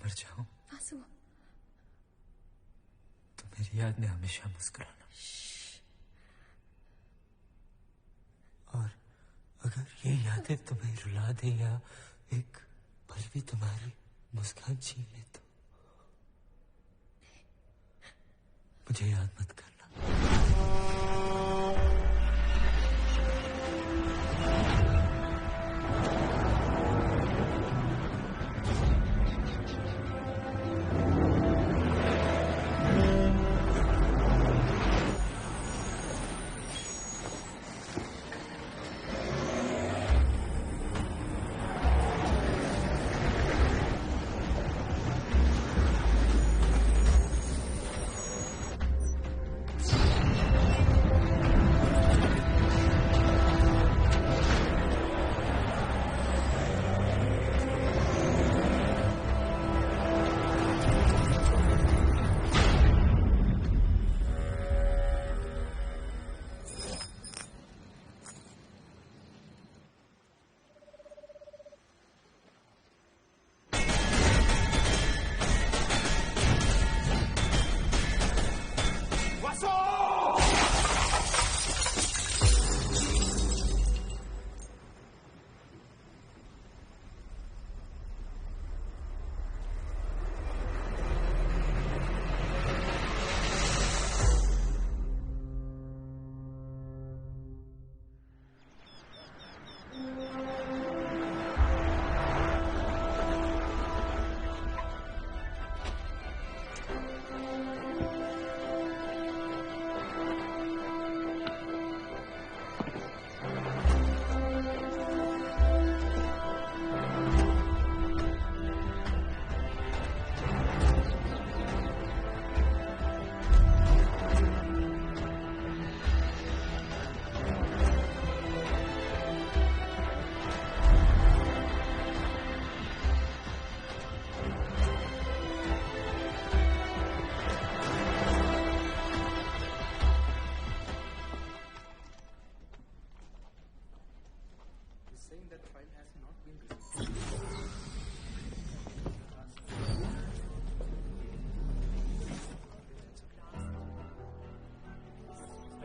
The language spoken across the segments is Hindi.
मर जाऊं वासु, तो मेरी याद में हमेशा मुस्कुराना। और अगर ये यादें तुम्हें रुला दे या एक पल भी तुम्हारी मुस्कान छीन ले तो मुझे याद मत करना।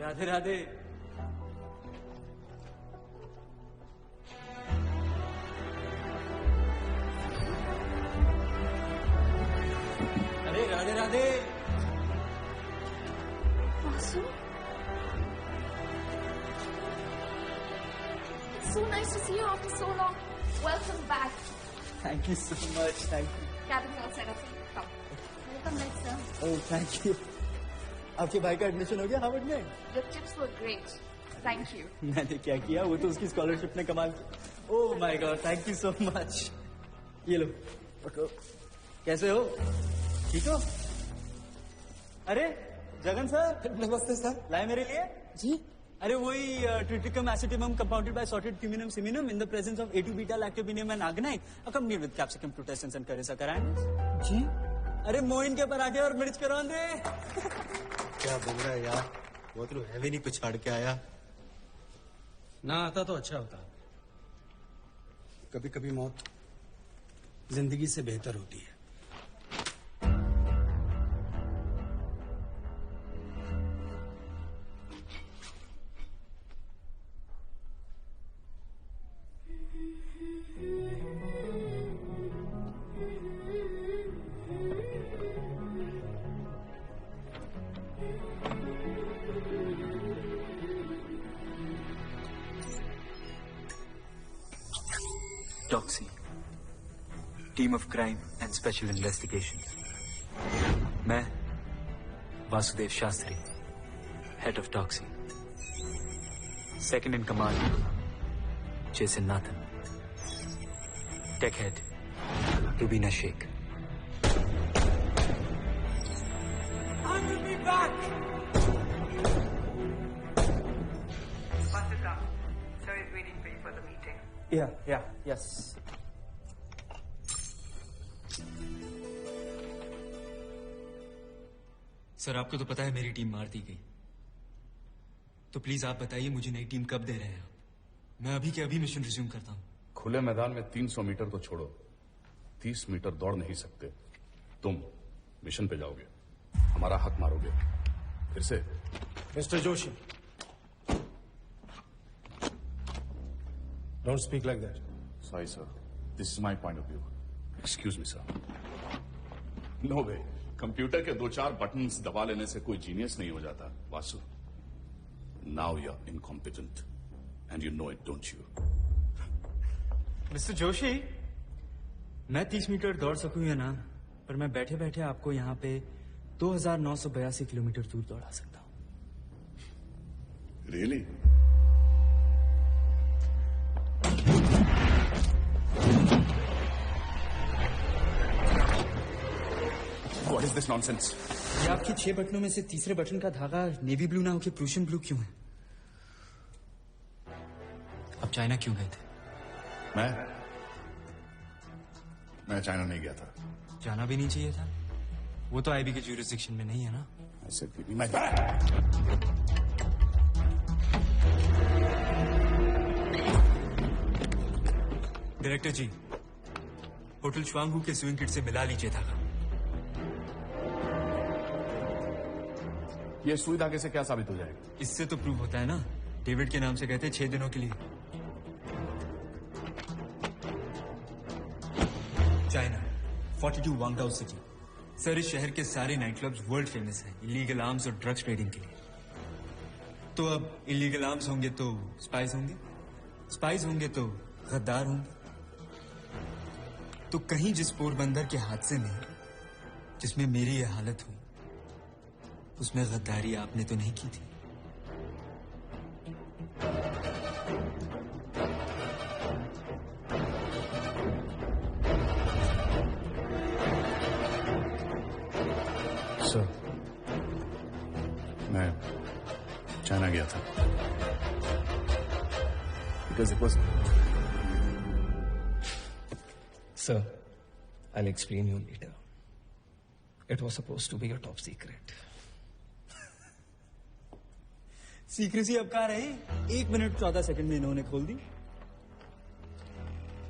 राधे राधे। अरे Radhe Radhe. Vasu, it's so nice to see you after so long. Welcome back. Thank you so much. Thank you. Cabin's all set up. Come. Welcome next time. Oh, thank you. आपके भाई का एडमिशन हो गया हार्वर्ड में? Your tips were great. Thank you. मैंने क्या किया, वो तो उसकी स्कॉलरशिप ने कमाल किया। Oh my God, thank you so much. ये लो पकड़ो। कैसे हो? ठीक हो? अरे जगन सर। नमस्ते सर। लाए मेरे लिए? जी। अरे वही triticum aestivum compounded by sorted cuminum cyminum in the presence of A2 beta lactobinium and organite accompanied with capsicum frutescens and करेसा कराएंगे। जी। अरे मोइन के पराठे और मिर्च करौन रे। क्या बोल रहा है यार, वो तो हैवी नहीं पछाड़ के आया ना, आता तो अच्छा होता। कभी कभी मौत जिंदगी से बेहतर होती है। Toxie, Team of Crime and Special Investigation. मैं Vasudev Shastri, Head of Toxie. Second in command, Jason Nathan. Tech Head, Rubina Sheikh. I will be back. Vasudha, sir is waiting for you for the meeting. Yeah, yes. Sir आपको तो पता है मेरी टीम मार दी गई, तो प्लीज आप बताइए मुझे नई टीम कब दे रहे हैं आप? मैं अभी के अभी मिशन रिज्यूम करता हूँ। खुले मैदान में 300 मीटर तो छोड़ो, 30 मीटर दौड़ नहीं सकते। तुम मिशन पे जाओगे, हमारा हक मारोगे। फिर से mister Joshi, don't speak like that. Sorry sir, this is my point of view. Excuse me sir. No way, computer के 2-4 बटन्स दबा लेने से कोई जीनियस नहीं हो जाता। Vasu, now you are incompetent and you know it, don't you? Mister Joshi, मैं 30 मीटर दौड़ सकूं या ना, पर मैं बैठे बैठे आपको यहाँ पे 2982 किलोमीटर दूर दौड़ा सकता हूँ। Really? What is this nonsense? ये आपके 6 बटनों में से तीसरे बटन का धागा नेवी ब्लू ना होके प्रूशियन ब्लू क्यों है? आप चाइना क्यों गए थे? मैं चाइना नहीं गया था। जाना भी नहीं चाहिए था। वो तो आईबी के ज्यूरिसडिक्शन में नहीं है ना। I said, give me my bag. Director ji, hotel श्वांगू के स्विंग किट से मिला लीजिए धागा। ये सुई धागे से क्या साबित हो जाएगा? इससे तो प्रूव होता है ना, डेविड के नाम से कहते हैं 6 दिनों के लिए। China, 42 वांगडाओ city. सर, इस शहर के सारे नाइट क्लब्स वर्ल्ड फेमस हैं इलीगल आर्म्स और ड्रग्स ट्रेडिंग के लिए। तो अब इलीगल आर्म्स होंगे तो स्पाइस होंगे, स्पाइस होंगे तो गद्दार होंगे। तो कहीं जिस पोरबंदर के हादसे में जिसमें मेरी यह हालत हुई, उसमें गद्दारी आपने तो नहीं की थी? सर, मैं चाइना गया था because it was. Sir, I'll explain you later. It was supposed to be a top secret. Secrecy अब कहाँ रही? 1 मिनट 14 सेकंड में इन्होंने खोल दी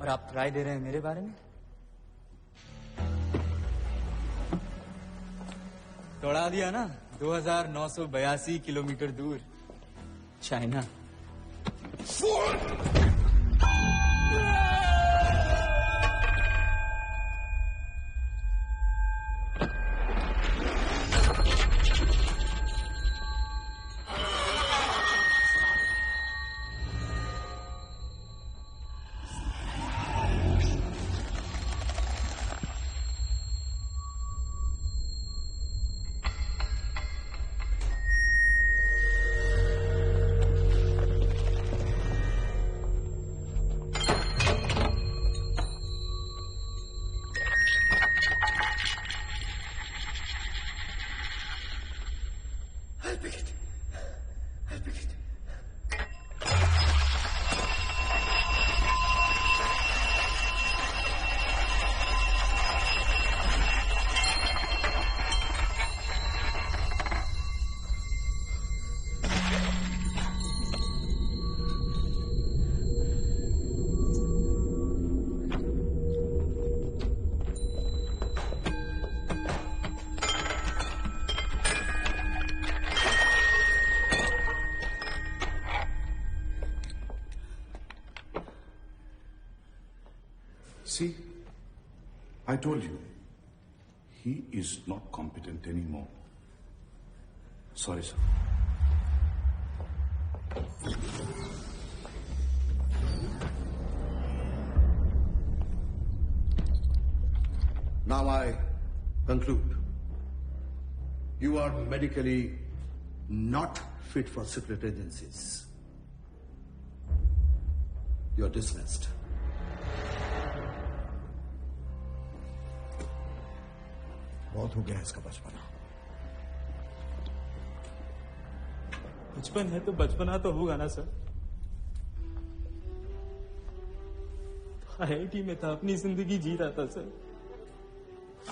और आप राय दे रहे हैं मेरे बारे में। दौड़ा दिया ना 2982 किलोमीटर दूर China. See, I told you, he is not competent anymore. Sorry, sir. Now I conclude. You are medically not fit for secret agencies. You are dismissed. बहुत हो गया इसका बचपना। बचपन है तो बचपना तो होगा ना सर। आईआईटी में था, अपनी जिंदगी जी रहा था सर।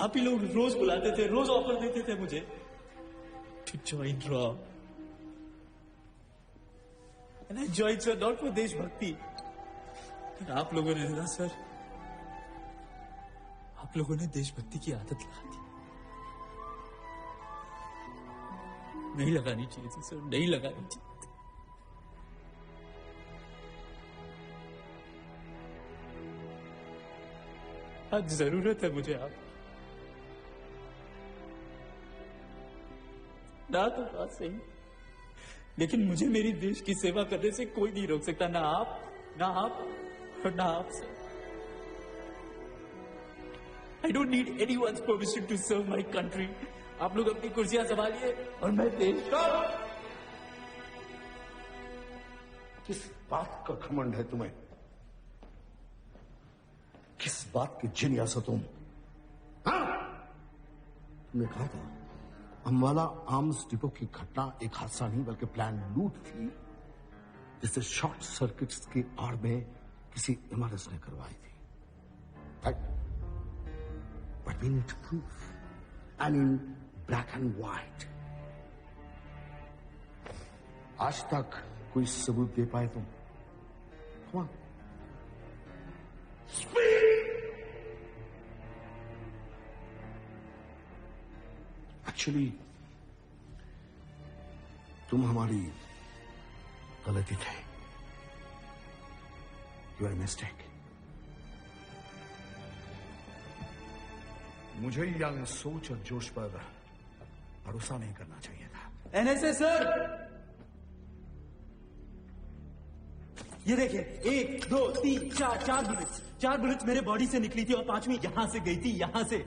आप ही लोग रोज बुलाते थे, रोज ऑफर देते थे मुझे टू जॉइन रॉ। And I join sir not for देशभक्ति। आप लोगों ने ना सर, आप लोगों ने देशभक्ति की आदत लगा दी। नहीं लगानी चाहिए थी सर, नहीं लगानी चाहिए। आज जरूरत है मुझे आप ना, तो बात सही, लेकिन मुझे मेरी देश की सेवा करने से कोई नहीं रोक सकता, ना आप और ना आप sir. I don't need anyone's permission to serve my country. आप लोग अपनी कुर्सियां संभालिए और मैं देश का। किस बात का घमंड है तुम्हें? किस बात की जीनियस हो तुम? हाँ? तुमने कहा था अंबाला आर्म्स डिपो की घटना एक हादसा नहीं बल्कि प्लान लूट थी, जिसे शॉर्ट सर्किट्स की आड़ में किसी इमारत ने करवाई थी। But we need proof, and in black and white. आज तक कोई सबूत दे पाए तुम? Come on. Speak! Actually, तुम हमारी गलती थे। You are a mistake. मुझे यंग सोच और जोश पर भरोसा नहीं करना चाहिए था। एनएसए सर, ये देखिए, 1 2 3 4 चार बुलेट्स मेरे बॉडी से निकली थी और 5वीं यहां से गई थी, यहां से।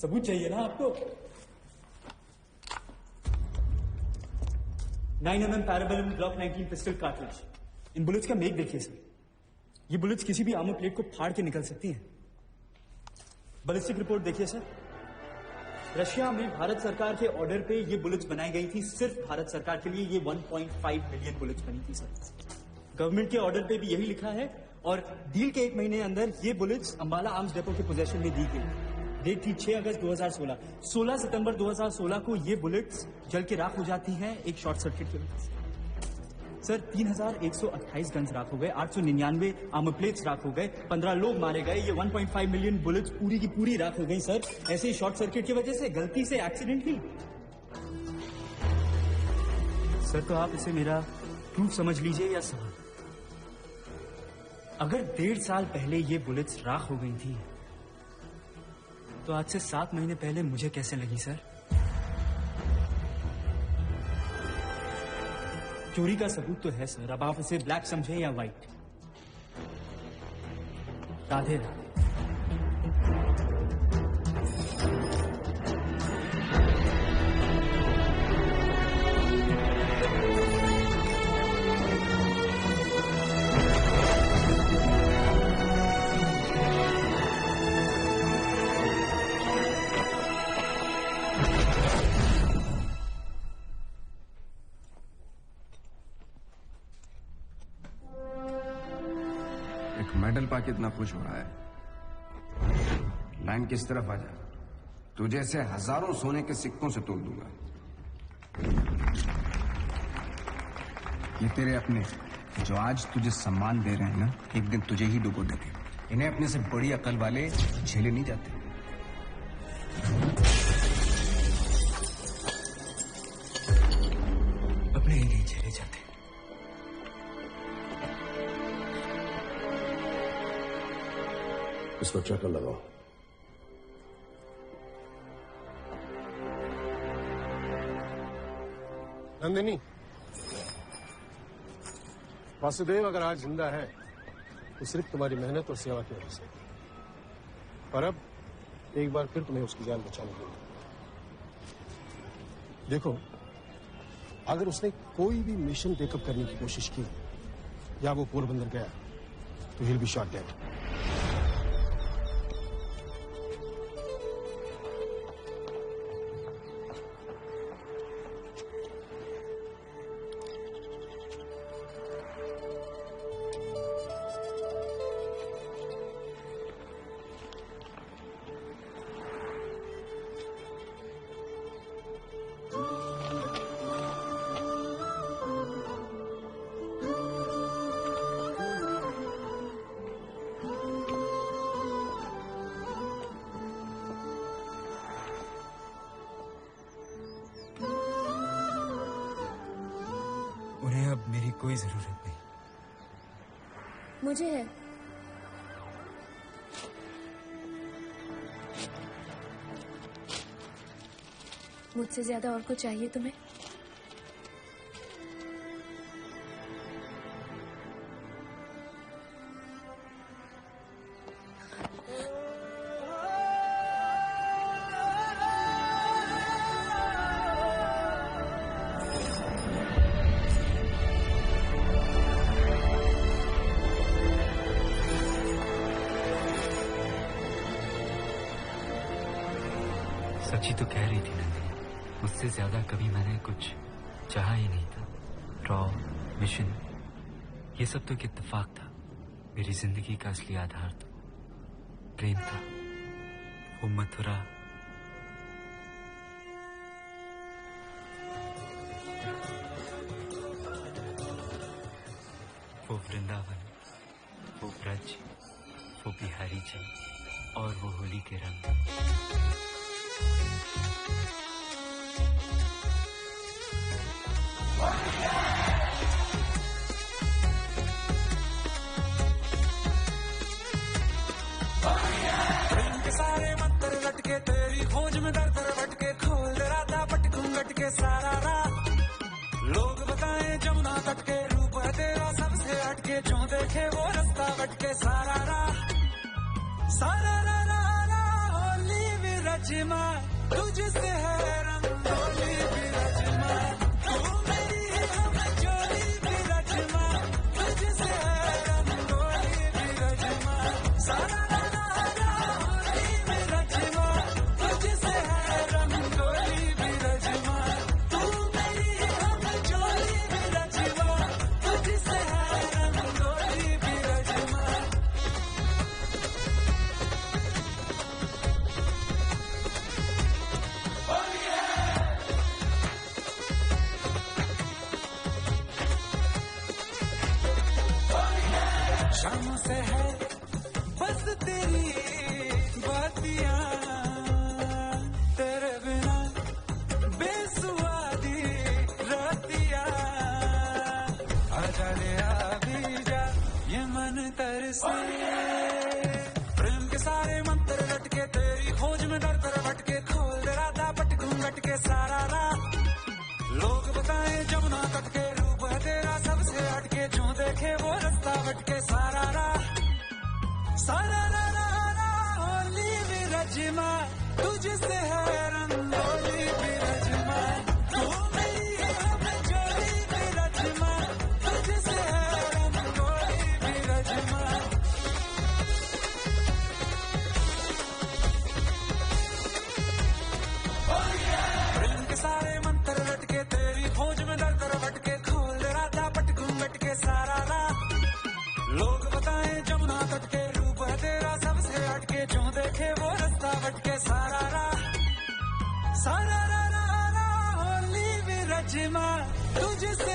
सबूत चाहिए ना आपको? 9mm parabellum Glock 19 pistol cartridge. इन बुलेट्स का मेक देखिए सर, ये बुलेट्स किसी भी आर्मर प्लेट को फाड़ के निकल सकती हैं। बैलिस्टिक रिपोर्ट देखिए सर, रशिया में भारत सरकार के ऑर्डर पे ये बुलेट्स बनाई गई थी, सिर्फ भारत सरकार के लिए। ये 1.5 मिलियन बुलेट्स बनी थी सर। गवर्नमेंट के ऑर्डर पे भी यही लिखा है और डील के 1 महीने अंदर ये बुलेट्स अंबाला आर्म्स डेपो के पोजेशन में दी गई। डेट थी 6 अगस्त 2016। 16 सितंबर 2016 को ये बुलेट्स जल के राख हो जाती हैं एक शॉर्ट सर्किट की वजह से। सर 3128 गन्स राख हो गए, 899 आर्मर प्लेट्स राख हो गए, 15 लोग मारे गए। ये 1.5 मिलियन बुलेट्स पूरी की पूरी राख हो गई सर, ऐसे ही शॉर्ट सर्किट की वजह से, गलती से, एक्सीडेंटली। सर तो आप इसे मेरा प्रूफ समझ लीजिए या सवाल। अगर 1.5 साल पहले ये बुलेट्स राख हो गई थी तो आज से 7 महीने पहले मुझे कैसे लगी सर? चोरी का सबूत तो है सर, अब आप इसे ब्लैक समझे या व्हाइट। राधे राधे। मेडल पाके इतना खुश हो रहा है, लाइन किस तरफ आ जा, तुझे से हजारों सोने के सिक्कों से तोड़ दूंगा। ये तेरे अपने जो आज तुझे सम्मान दे रहे हैं ना, एक दिन तुझे ही डुबो देंगे। इन्हें अपने से बड़ी अकल वाले झेले नहीं जाते। अपने ही नहीं झेले जाते। इसको चक्कर लगाओ। नंदिनी, वासुदेव अगर आज जिंदा है तो सिर्फ तुम्हारी मेहनत और सेवा की वजह से, और अब एक बार फिर तुम्हें उसकी जान बचानी होगी। देखो, अगर उसने कोई भी मिशन टेकअप करने की कोशिश की या वो पोरबंदर गया तो विल बी शॉट डेड। कोई जरूरत नहीं। मुझे है। मुझसे ज्यादा और कुछ चाहिए तुम्हें? सच्ची तो कह रही थी नंदिनी, मुझसे ज्यादा कभी मैंने कुछ चाहा ही नहीं था। ड्रॉ, मिशन, ये सब तो एक इत्तेफाक था। मेरी जिंदगी का असली आधार तो प्रेम था। वो मथुरा, वो वृंदावन, वो ब्रज, वो बिहारी चंद और वो होली के रंग। प्रेम के सारे मंत्र लटके, तेरी खोज में दर दर भटके, खोल दे राता पट घूंघट के सारा रात। लोग बताएं जमुना तट के, रूप है तेरा सबसे हटके, जो देखे वो रास्ता भटके सारा रात। सारा रा रा रा होली विरजमा, तुझसे है रंगोली विरजमा, तू मेरी हम जोली विरजमा, तुझसे है रंगोली विरजमा। सारा रा रा रा होली विरजमा, तुझसे है रंगोली विरजमा, तू मेरी हम जोली विरजमा, तुझसे है रंगोली विरजमा। शाम से है बस तेरी बातियां, तेरे बिना बेसुआदी रातियां। आजा ले आ भी जा, ये मन तरसे। प्रेम के सारे मंत्र लटके, तेरी खोज में दर दर भटके, खोल दे राता पट घूंघट के सारा रात। लोग बताएं जमुना तट के, रूप है तेरा सबसे हटके, जो देखे वो रास्ता भटके सारा रात। सारा रा रा रा होली विरजमा, तुझसे है रंगोली विरजमा, तू मेरी हम जोली विरजमा, तुझसे है रंगोली विरजमा। प्रेम के सारे मंत्र लटके, तेरी खोज में दर दर भटके, खोल दे राता पट घूंघट के सारा रात। लोग बताएं जमुना तट के, रूप है तेरा सबसे हटके, जो देखे वो रास्ता भटके सारा रात। सारा रा रा रा होली विरजमा, तुझसे